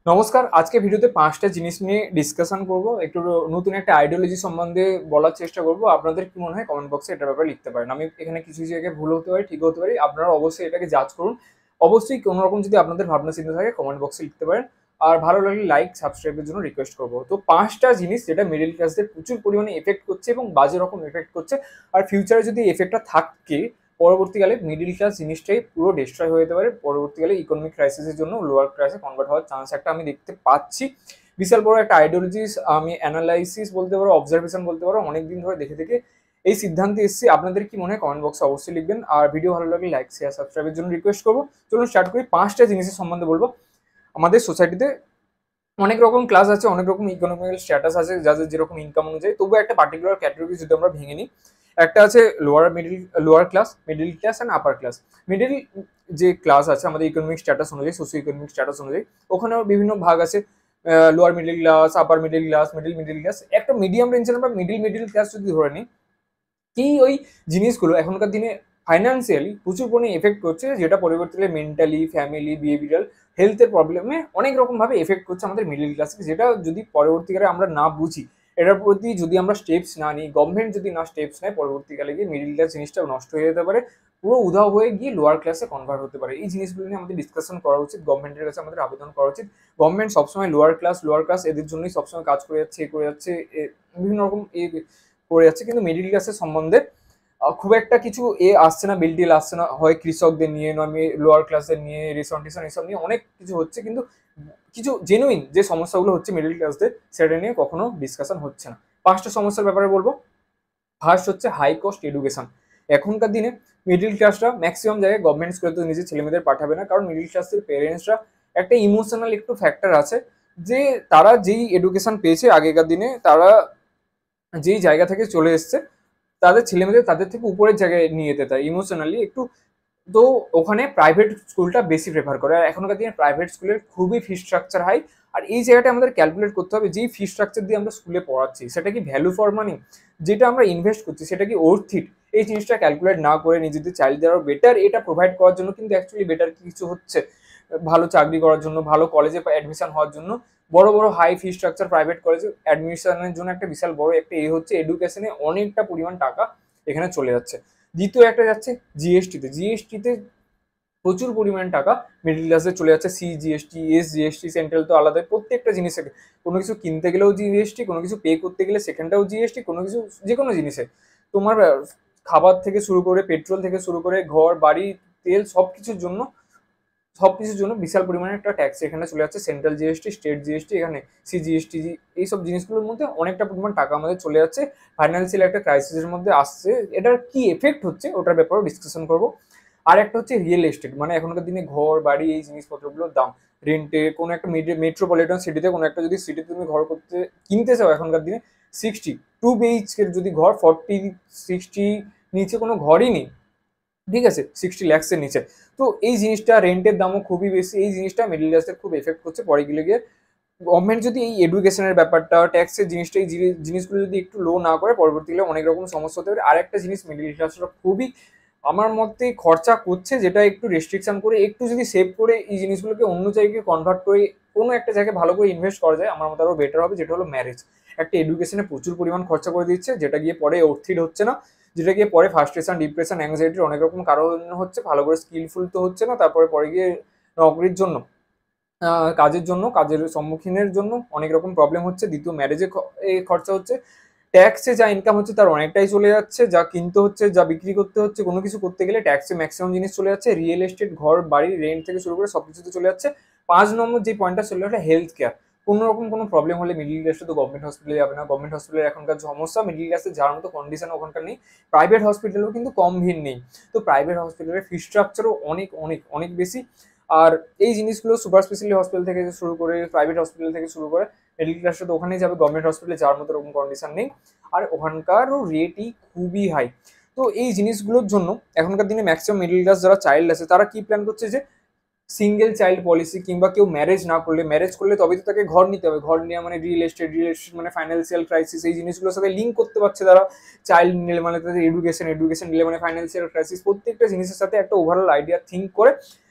নমস্কার। আজকে ভিডিওতে ৫টা জিনিস নিয়ে ডিসকাশন করব। একটু নতুন একটা আইডিওলজি সম্বন্ধে বলার চেষ্টা করব। আপনাদের কি মনে হয় কমেন্ট বক্সে এটার ব্যাপারে লিখতে পারেন। আমি এখানে কিছু জায়গায় ভুল হতে পারি, ঠিক হতে পারি। আপনারা অবশ্যই এটাকে জাজ করুন। অবশ্যই কোনো রকম যদি আপনাদের ভাবনা চিন্তা থাকে কমেন্ট বক্সে লিখতে পারেন। আর ভালো লাগলে লাইক, সাবস্ক্রাইবের জন্য রিকোয়েস্ট করব। তো ৫টা জিনিস যেটা মিডল ক্লাসদের প্রচুর পরিমাণে এফেক্ট করছে এবং বাজে রকম এফেক্ট করছে। আর ফিউচারে যদি এফেক্টটা থাকে, পরবর্তীকালে মিডল ক্লাস জিনিসটাই পুরো ডিস্ট্রয় হয়ে যেতে পারে। পরবর্তীকালে ইকোনমিক ক্রাইসিসের জন্য লোয়ার ক্লাসে কনভার্ট হওয়ার চান্স একটা আমি দেখতে পাচ্ছি। বিশাল বড় একটা আইডিওলজিস, আমি অ্যানালাইসিস বলতে পারো, অবজারভেশন বলতে পারো, অনেকদিন ধরে দেখে দেখে এই সিদ্ধান্তে এসেছি। আপনাদের কি মনে হয় কমেন্ট বক্সে অবশ্যই লিখবেন। আর ভিডিও ভালো লাগলে লাইক, শেয়ার, সাবস্ক্রাইবের জন্য রিকোয়েস্ট করবো। চলুন স্টার্ট করি। ৫টা জিনিসের সম্বন্ধে বলবো। আমাদের সোসাইটিতে অনেক রকম ক্লাস আছে, অনেক রকম ইকোনমিক্যাল স্ট্যাটাস আছে, যাদের যেরকম ইনকাম অনুযায়ী। তবুও একটা পার্টিকুলার ক্যাটাগরি যদি আমরা ভেঙে নিই, একটা আছে lower class, middle class and upper class. Middle যে ক্লাস আছে আমাদের ইকোনমিক স্ট্যাটাস অনুযায়ী, সোশিও ইকোনমিক স্ট্যাটাস অনুযায়ী, ওখানেও বিভিন্ন ভাগ আছে। লোয়ার মিডল ক্লাস, আপার মিডল ক্লাস, মিডল ক্লাস। একটা মিডিয়াম রেঞ্জের আমরা মিডল ক্লাস যদি ধরে নিই, কি ওই জিনিসগুলো এখনকার দিনে ফাইন্যান্সিয়ালি প্রচুর পরিমাণে এফেক্ট করছে, যেটা পরবর্তীকালে মেন্টালি, ফ্যামিলি, বিহেভিয়ারাল হেলথের প্রবলেমে অনেক রকম ভাবে এফেক্ট করছে আমাদের মিডল ক্লাসকে। যেটা যদি পরবর্তীকালে আমরা না বুঝি, এটার প্রতি যদি আমরা স্টেপস না নিই, গভর্নমেন্ট যদি না স্টেপস নেয়, পরবর্তীকালে গিয়ে মিডল ক্লাস জিনিসটা নষ্ট হয়ে যেতে পারে, পুরো উধাও হয়ে গিয়ে লোয়ার ক্লাসে কনভার্ট হতে পারে। এই জিনিসগুলো নিয়ে আমাদের ডিসকাশন করা উচিত, গভর্নমেন্টের কাছে আমাদের আবেদন করা উচিত। গভর্নমেন্ট সবসময় লোয়ার ক্লাস এদের জন্যই সবসময় কাজ করে যাচ্ছে, বিভিন্ন রকম করে যাচ্ছে, কিন্তু মিডল ক্লাসের সম্বন্ধে খুব একটা কিছু আসছে না, বিল টিল আসছে না, হয় কৃষকদের নিয়ে, নয় লোয়ার ক্লাসের নিয়ে, রেশন টেশন এসব নিয়ে অনেক কিছু হচ্ছে, কিন্তু কিছু জেনুইন যে সমস্যাগুলো হচ্ছে মিডল ক্লাসদের, সেটা নিয়ে কখনো ডিসকাশন হচ্ছে না। ৫টা সমস্যার ব্যাপারে বলবো। ফার্স্ট হচ্ছে হাই কস্ট এডুকেশন। এখনকার দিনে মিডল ক্লাসরা ম্যাক্সিমাম জায়গায় গভর্নমেন্ট স্কুলে তো নিজের ছেলেমেয়েদের পাঠাবে না, কারণ মিডল ক্লাসের পেরেন্টসরা একটা ইমোশনাল একটু ফ্যাক্টর আছে, যে তারা যেই এডুকেশন পেয়েছে আগেকার দিনে, তারা যেই জায়গা থেকে চলে এসছে, তাদের ছেলেমেয়েদের তাদের থেকে উপরের জায়গায় নিয়ে যেতে চায় ইমোশনালি একটু। তো ওখানে প্রাইভেট স্কুলটা বেশি প্রেফার করে। আর এখনকার দিনে প্রাইভেট স্কুলের খুবই ফি স্ট্রাকচার হাই। আর এই জায়গাটা আমাদের ক্যালকুলেট করতে হবে, যেই ফি স্ট্রাকচার দিয়ে আমরা স্কুলে পড়াচ্ছি সেটা কি ভ্যালু ফর মানি, যেটা আমরা ইনভেস্ট করছি সেটা কি ওর্থ ইট। এই জিনিসটা ক্যালকুলেট না করে নিজেদের চাইল্ডদের আরো বেটার এটা প্রোভাইড করার জন্য, কিন্তু অ্যাকচুয়ালি বেটার কিছু হচ্ছে, ভালো চাকরি করার জন্য, ভালো কলেজে অ্যাডমিশন হওয়ার জন্য, বড় বড় হাই ফি স্ট্রাকচার প্রাইভেট কলেজে অ্যাডমিশনের জন্য একটা বিশাল বড় একটা হচ্ছে এডুকেশনে অনেকটা পরিমাণ টাকা এখানে চলে যাচ্ছে। দ্বিতীয় একটা যাচ্ছে জিএসটিতে প্রচুর পরিমাণ টাকা মিডল ক্লাসে চলে যাচ্ছে। সিজিএসটি, এসজিএসটি, সেন্ট্রাল তো আলাদা, প্রত্যেকটা জিনিসে কোনো কিছু কিনতে গেলেও জিএসটি, কোনো কিছু পে করতে গেলে সেখানটাও জিএসটি, কোনো কিছু যে কোনো জিনিসে তোমার খাবার থেকে শুরু করে, পেট্রোল থেকে শুরু করে, ঘর বাড়ি, তেল, সবকিছুর জন্য বিশাল পরিমাণে একটা ট্যাক্স এখানে চলে যাচ্ছে। সেন্ট্রাল জিএসটি, স্টেট জিএসটি, এখানে সিজিএসটি, এইসব জিনিসগুলোর মধ্যে অনেকটা পরিমাণ টাকা আমাদের চলে যাচ্ছে। ফাইন্যান্সিয়াল একটা ক্রাইসিসের মধ্যে আসছে। এটার কি এফেক্ট হচ্ছে ওটার ব্যাপারেও ডিসকাশন করবো। আর একটা হচ্ছে রিয়েল এস্টেট, মানে এখনকার দিনে ঘর বাড়ি এই জিনিসপত্রগুলোর দাম, রেন্টে কোনো একটা মেট্রোপলিটন সিটিতে, কোনো একটা যদি সিটিতে তুমি ঘর কিনতে চাও এখনকার দিনে, 62 BHK যদি ঘর, 60 নিচে কোনো ঘরই নেই, ঠিক আছে, 60 লাখসের নিচে। তো এই জিনিসটা, রেন্টের দামও খুবই বেশি। এই জিনিসটা মিডল ক্লাসের খুব এফেক্ট করছে। পরে গিয়ে গভর্নমেন্ট যদি এই এডুকেশনের ব্যাপারটা, ট্যাক্সের জিনিসটা, এই জিনিসগুলো যদি একটু লো না করে, পরবর্তীকালে অনেক রকম সমস্যা হতে পারে। আর একটা জিনিস মিডল ক্লাসরা খুবই আমার মতে খরচা করছে, যেটা একটু রেস্ট্রিকশন করে, একটু যদি সেভ করে এই জিনিসগুলোকে অন্য জায়গায় কনভার্ট করে কোনো একটা জায়গায় ভালো করে ইনভেস্ট করা যায়, আমার মতে আরও বেটার হবে। যেটা হলো ম্যারেজ। একটা এডুকেশনে প্রচুর পরিমাণ খরচা করে দিচ্ছে, যেটা গিয়ে পরে অর্থিত হচ্ছে না, যেটা গিয়ে পরে ফার্স্ট্রেশন, ডিপ্রেশন, অ্যাংজাইটির অনেক রকম কারণ হচ্ছে। ভালো করে স্কিলফুল তো হচ্ছে না, তারপরে পরে গিয়ে নকরির জন্য, কাজের সম্মুখীনের জন্য অনেক রকম প্রবলেম হচ্ছে। দ্বিতীয় ম্যারেজে খরচা হচ্ছে। ট্যাক্সে যা ইনকাম হচ্ছে তার অনেকটাই চলে যাচ্ছে, যা কিনতে হচ্ছে, যা বিক্রি করতে হচ্ছে, কোনো কিছু করতে গেলে ট্যাক্সে ম্যাক্সিমাম জিনিস চলে যাচ্ছে। রিয়েল এস্টেট, ঘর বাড়ি, রেন্ট থেকে শুরু করে সবকিছুতে চলে যাচ্ছে। 5 নম্বর যে পয়েন্টটা চলে ওটা হেলথ কেয়ার। কোনো রকম কোনো প্রবলেম হলে মিডল ক্লাসে তো গভর্নমেন্ট হসপিটালে যাবে না। গভর্নমেন্ট হসপিটালে এখনকার সমস্যা, মিডল ক্লাসে যাওয়ার মতো কন্ডিশন ওখানকার নেই। প্রাইভেট হসপিটালেও কিন্তু কম ভিড় নেই। তো প্রাইভেট হসপিটালের ফি স্ট্রাকচারও অনেক অনেক অনেক বেশি। আর এই জিনিসগুলো সুপার স্পেশালিটি হসপিটাল থেকে শুরু করে, প্রাইভেট হসপিটাল থেকে শুরু করে, মিডল ক্লাসটা তো ওখানেই যাবে। গভর্নমেন্ট হসপিটালে যাওয়ার মতো ওরকম কন্ডিশন নেই। আর ওখানকারও রেটই খুবই হাই। তো এই জিনিসগুলোর জন্য এখনকার দিনে ম্যাক্সিমাম মিডল ক্লাস যারা চাইল্ড আছে, তারা কি প্ল্যান করছে, যে সিঙ্গেল চাইল্ড পলিসি, কিংবা কেউ ম্যারেজ না করলে, ম্যারেজ করলে তবেই তো তাকে ঘর নিতে হবে। ঘর নেওয়া মানে রিয়েল এস্টেট মানে ফাইন্যান্সিয়াল ক্রাইসিস, এই জিনিসগুলোর সাথে লিঙ্ক করতে পারছে তারা। চাইল্ড নিলে মানে তাদের এডুকেশন নিলে মানে ফাইন্যান্সিয়াল ক্রাইসিস, প্রত্যেকটা জিনিসের সাথে একটা ওভারঅল আইডিয়া থিঙ্ক করে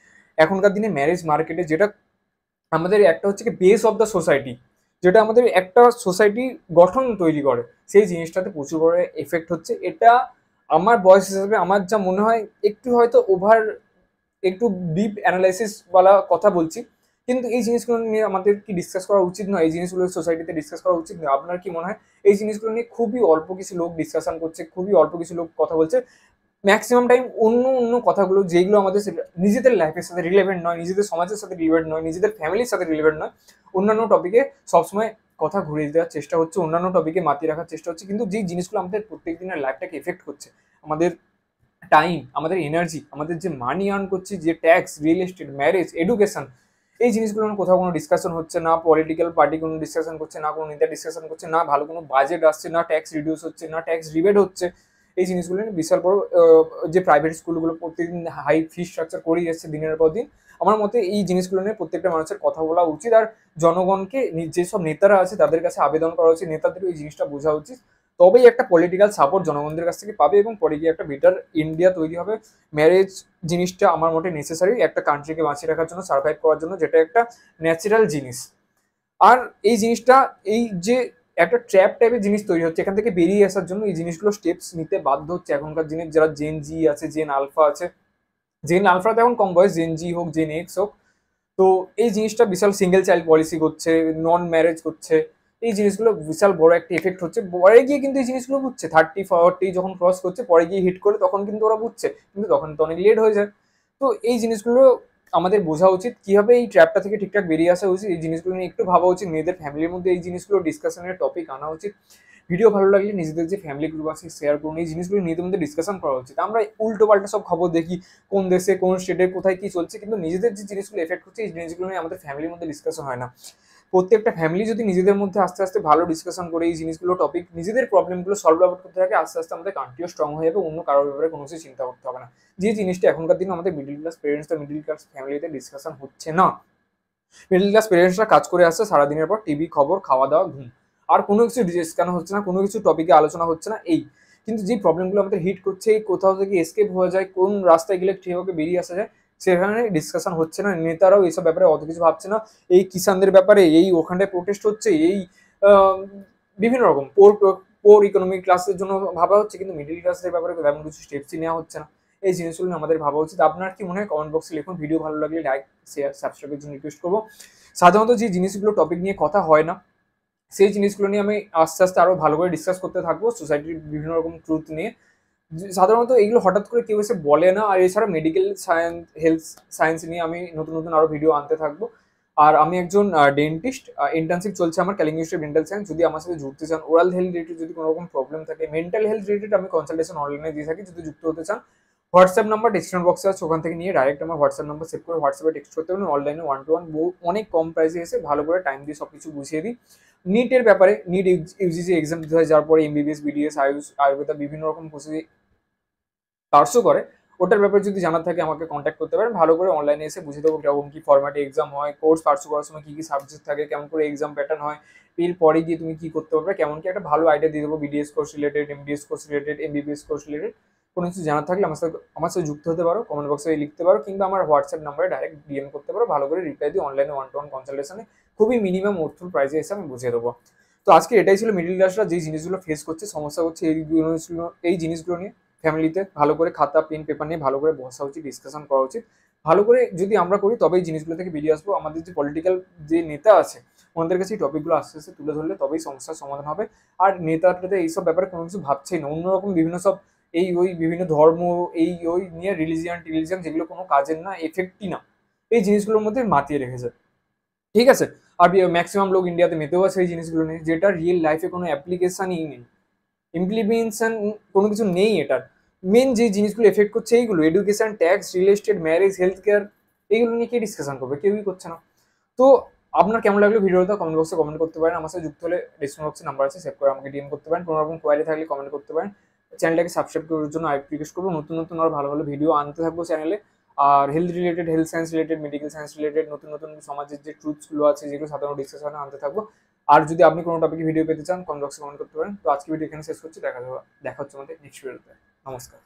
এখনকার দিনে ম্যারেজ মার্কেটে যেটা আমাদের একটা হচ্ছে কি বেস অফ দ্য সোসাইটি, যেটা আমাদের একটা সোসাইটি গঠন তৈরি করে, সেই জিনিসটাতে প্রচুর বড় এফেক্ট হচ্ছে। এটা আমার বয়স হিসাবে আমার যা মনে হয় একটু হয়তো ওভার, একটু ডিপ অ্যানালাইসিস ওয়ালা কথা বলছি, কিন্তু এই জিনিসগুলো নিয়ে আমাদের কি ডিসকাস করা উচিত নয়? এই জিনিসগুলো সোসাইটিতে ডিসকাস করা উচিত নয়? আপনার কি মনে হয়? এই জিনিসগুলো নিয়ে খুবই অল্প কিছু লোক ডিসকাশন করছে, খুবই অল্প কিছু লোক কথা বলছে। ম্যাক্সিমাম টাইম অন্য অন্য কথাগুলো যেগুলো আমাদের নিজেদের লাইফের সাথে রিলেভেন্ট নয়, নিজেদের সমাজের সাথে রিলেভেন্ট নয়, নিজেদের ফ্যামিলির সাথে রিলেভেন্ট নয়, অন্যান্য টপিকে সবসময় কথা ঘুরিয়ে দেওয়ার চেষ্টা হচ্ছে, অন্যান্য টপিকে মাতিয়ে রাখার চেষ্টা হচ্ছে। কিন্তু যেই জিনিসগুলো আমাদের প্রত্যেক দিনের লাইফটাকে এফেক্ট করছে, আমাদের টাইম, আমাদের এনার্জি, আমাদের যে মানি আর্ন করছি, যে tax, real estate, marriage, education, এই জিনিসগুলো কোথাও কোনো ডিসকাশন হচ্ছে না। পলিটিক্যাল পার্টি কোনো ডিসকাশন করছে না, কোনো নেতা ডিসকাশন করছে না, ভালো কোনো বাজেট আসছে না, ট্যাক্স রিডিউস হচ্ছে না, ট্যাক্স রিবেট হচ্ছে। এই জিনিসগুলো নিয়ে বিশাল বড় যে প্রাইভেট স্কুলগুলো প্রত্যেকদিন হাই ফি স্ট্রাকচার করেই যাচ্ছে দিনের পর দিন। আমার মতে এই জিনিসগুলো নিয়ে প্রত্যেকটা মানুষের কথা বলা উচিত, আর জনগণকে যেসব নেতারা আছে তাদের কাছে আবেদন করা উচিত, নেতাদের এই জিনিসটা বোঝা উচিত। তবেই একটা পলিটিক্যাল সাপোর্ট জনগণদের কাছ থেকে পাবে এবং পরে গিয়ে একটা বেটার ইন্ডিয়া তৈরি হবে। ম্যারেজ জিনিসটা আমার মতে নেসেসারি একটা কান্ট্রিকে বাঁচিয়ে রাখার জন্য, সার্ভাইভ করার জন্য, যেটা একটা ন্যাচারাল জিনিস। আর এই জিনিসটা, এই যে একটা ট্র্যাপ টাইপের জিনিস তৈরি হচ্ছে, এখান থেকে বেরিয়ে আসার জন্য এই জিনিসগুলো স্টেপস নিতে বাধ্য হচ্ছে এখনকার দিনে যারা জেন জি আছে, জেন আলফা আছে। জেন আলফা তো এখন কম বয়স, জেন জি হোক, জেন এক্স হোক। তো এই জিনিসটা বিশাল সিঙ্গেল চাইল্ড পলিসি করছে, নন ম্যারেজ করছে। এই জিনিসগুলো বিশাল বড় একটা এফেক্ট হচ্ছে। পরে গিয়ে কিন্তু এই জিনিসগুলো বুঝছে 30-40 যখন ক্রস করছে, পরে গিয়ে হিট করে তখন কিন্তু ওরা বুঝছে, কিন্তু তখন তো অনেক লেট হয়ে যায়। তো এই জিনিসগুলো আমাদের বোঝা উচিত, কিভাবে এই ট্র্যাপটা থেকে ঠিকঠাক বেরিয়ে আসা উচিত, এই জিনিসগুলো নিয়ে একটু ভাবা উচিত। নিজেদের ফ্যামিলির মধ্যে এই জিনিসগুলো ডিসকাশনের টপিক আনা উচিত। ভিডিও ভালো লাগলে নিজেদের যে ফ্যামিলি গ্রুপ আছে শেয়ার করুন, এই জিনিসগুলো নিজেদের মধ্যে ডিসকাশন করা উচিত। আমরা উল্টো পাল্টা সব খবর দেখি, কোন দেশে কোন স্টেটে কোথায় কি চলছে, কিন্তু নিজেদের যে জিনিসগুলো এফেক্ট হচ্ছে এই জিনিসগুলো নিয়ে আমাদের ফ্যামিলির মধ্যে ডিসকাশন হয় না। প্রত্যেকটা ফ্যামিলি যদি নিজেদের মধ্যে আস্তে আস্তে ভালো ডিসকাশন করে এই জিনিসগুলো টপিক, নিজেদের প্রবলেমগুলো সলভ আউট করতে থাকে, আস্তে আস্তে আমাদের কান্ট্রিও স্ট্রং হয়ে যাবে, অন্য কারোর ব্যাপারে কোনো কিছু চিন্তা করতে হবে না। যে জিনিসটা এখনকার দিনে আমাদের মিডিল ক্লাস পেরেন্টস বা মিডিল ক্লাস ফ্যামিলিতে ডিসকাশন হচ্ছে না। মিডল ক্লাস পেরেন্টসরা কাজ করে আসছে সারাদিনের পর, টিভি, খবর, খাওয়া দাওয়া, ঘুম, আর কোনো কিছু ডিসকাশন হচ্ছে না, কোনো কিছু টপিকে আলোচনা হচ্ছে না। এই কিন্তু যে প্রবলেমগুলো আমাদের হিট করছে, এই কোথাও থেকে এসকেপ হয়ে যায়, কোন রাস্তায় গেলে ঠিকভাবে বেরিয়ে আসা যায়, সেখানে ডিসকাশন হচ্ছে না। নেতারাও এইসব ব্যাপারে অত কিছু ভাবছে না। এই কিষানদের ব্যাপারে এই ওখানটায় প্রোটেস্ট হচ্ছে, এই আহ, বিভিন্ন রকম পোর পোর ইকোনমিক ক্লাসের জন্য ভাবা হচ্ছে, কিন্তু মিডিল ক্লাসের ব্যাপারে তেমন কিছু স্টেপসই নেওয়া হচ্ছে না। এই জিনিসগুলো নিয়ে আমাদের ভাবা উচিত। আপনার কি মনে হয়? কমেন্ট বক্সে লিখুন। ভিডিও ভালো লাগলে লাইক, শেয়ার, সাবস্ক্রাইবের জন্য রিকোয়েস্ট করবো। সাধারণত যে জিনিসগুলো টপিক নিয়ে কথা হয় না, সেই জিনিসগুলো নিয়ে আমি আস্তে আস্তে আরো ভালো করে ডিসকাস করতে থাকবো, সোসাইটির বিভিন্ন রকম ট্রুথ নিয়ে। সাধারণত এইগুলো হঠাৎ করে কেউ এসে বলে না। আর এছাড়া মেডিকেল সায়েন্স, হেলথ সায়েন্স নিয়ে আমি নতুন নতুন আরো ভিডিও আনতে থাকবো। আর আমি একজন ডেন্টিস্ট, ইন্টার্নশিপ চলছে আমার calling institute of dental science. যদি আমার সাথে যুক্ত চান, ওরাল হেলথ রিলেটেড যদি কোনো রকম প্রবলেম থাকে, মেন্টাল হেলথ রিলেটেড আমি কনসালটেশন অনলাইনে দিয়ে থাকি, যদি যুক্ত হতে চান, হোয়াটসঅ্যাপ নাম্বার ডিসক্রিপশন বক্সে আছে, ওখান থেকে নিয়ে ডাইরেক্ট আমার হোয়াটসঅ্যাপ নাম্বার সেভ করে হোয়াটসঅ্যাপে টেক্সট করতে পারেন। অনলাইনে 1-to-1 অনেক কম প্রাইসে এসে ভালো করে টাইম দিয়ে সবকিছু বুঝিয়ে দিই। নিটের ব্যাপারে, নিট ইউজিসি এক্সাম দিতে হয়, যার পরে এমবিবিএস, বিডিএস, আয়ুষ, আয়ুর্বেদা বিভিন্ন রকম কোর্সে পার্সও করে। ওটার ব্যাপারে যদি জানার থাকে আমাকে কন্ট্যাক্ট করতে পারেন। ভালো করে অনলাইনে এসে বুঝে দেবো কিরকম কি ফরম্যাটে এক্সাম হয়, কোর্স পার্সু করার সময় কি কি সাবজেক্ট থাকে, কেমন করে এক্সাম প্যাটার্ন হয়, এর পরে গিয়ে তুমি কি করতে পারবে, কেমন কি একটা ভালো আইডিয়া দিয়ে দেবো। BDS course related, MDS course related, MBBS course related কোনো কিছু জানার থাকলে আমার সাথে যুক্ত হতে পারো, কমেন্ট বক্সে লিখতে পারো, কিংবা আমার হোয়াটসঅ্যাপ নাম্বারে ডাইরেক্ট ডিএম করতে পারো। ভালো করে রিপ্লাই দিয়ে অনলাইনে 1-to-1 কনসালটেশনে খুবই মিনিমাম অর্থুর প্রাইসে এসে আমি বুঝিয়ে দেবো। তো আজকে এটাই ছিল মিডিল ক্লাসরা যে জিনিসগুলো ফেস করছে, সমস্যা হচ্ছে এই জিনিসগুলো নিয়ে ফ্যামিলিতে ভালো করে খাতা পেন পেপার নিয়ে ভালো করে বসা উচিত, ডিসকাশন করা উচিত। ভালো করে যদি আমরা করি তবেই জিনিসগুলো থেকে বেরিয়ে আসবো। আমাদের যে পলিটিক্যাল যে নেতা আছে ওনাদের কাছে এই টপিকগুলো আস্তে আস্তে তুলে ধরলে তবেই সমস্যার সমাধান হবে। আর নেতাটা এইসব ব্যাপারে কোনো কিছু ভাবছেই না, অন্যরকম বিভিন্ন সব এই ওই বিভিন্ন ধর্ম, এই ওই নিয়ে রিলিজিয়ান যেগুলো কোনো কাজের না, এফেক্টই না, এই জিনিসগুলোর মধ্যে মাতিয়ে রেখেছে। ঠিক আছে। আর ম্যাক্সিমাম লোক ইন্ডিয়াতে মেতেও আছে এই জিনিসগুলো নিয়ে, যেটা রিয়েল লাইফে কোনো অ্যাপ্লিকেশনই নেই, ইমপ্লিমেন্টেশন কোনো কিছু নেই এটার। মেন যে জিনিসগুলো এফেক্ট করছে এইগুলো, education, tax, real estate, marriage, health care, এইগুলো নিয়ে কে ডিসকাশন করবে? কেউই করছে না। তো আপনার কেমন লাগলো ভিডিওটা কমেন্ট বক্সে কমেন্ট করতে পারেন। আমার সাথে যুক্ত হলে ডিসক্রিপশন বক্সে নাম্বার আছে, সেভ করে আমাকে ডিএম করতে পারেন। কোনো রকম কোয়ারি থাকলে কমেন্ট করতে পারেন। চ্যানেলটাকে সাবস্ক্রাইব করার জন্য আরেকটু রিকোয়েস্ট করবো। নতুন নতুন আরো ভালো ভালো ভিডিও আনতে থাকবো চ্যানেলে। আর health related, health science related, medical science related নতুন নতুন সমাজের যে ট্রুথসগুলো আছে, যেগুলো সাধারণ ডিসকাশনে আনতে থাকবো। আর যদি আপনি কোনো টপিকে ভিডিও পেতে চান, কমেন্ট বক্সে কমেন্ট করতে পারেন। তো আজকে ভিডিও এখানে শেষ করছি। দেখা হচ্ছে আমাদের নেক্সট ভিডিওতে। নমস্কার।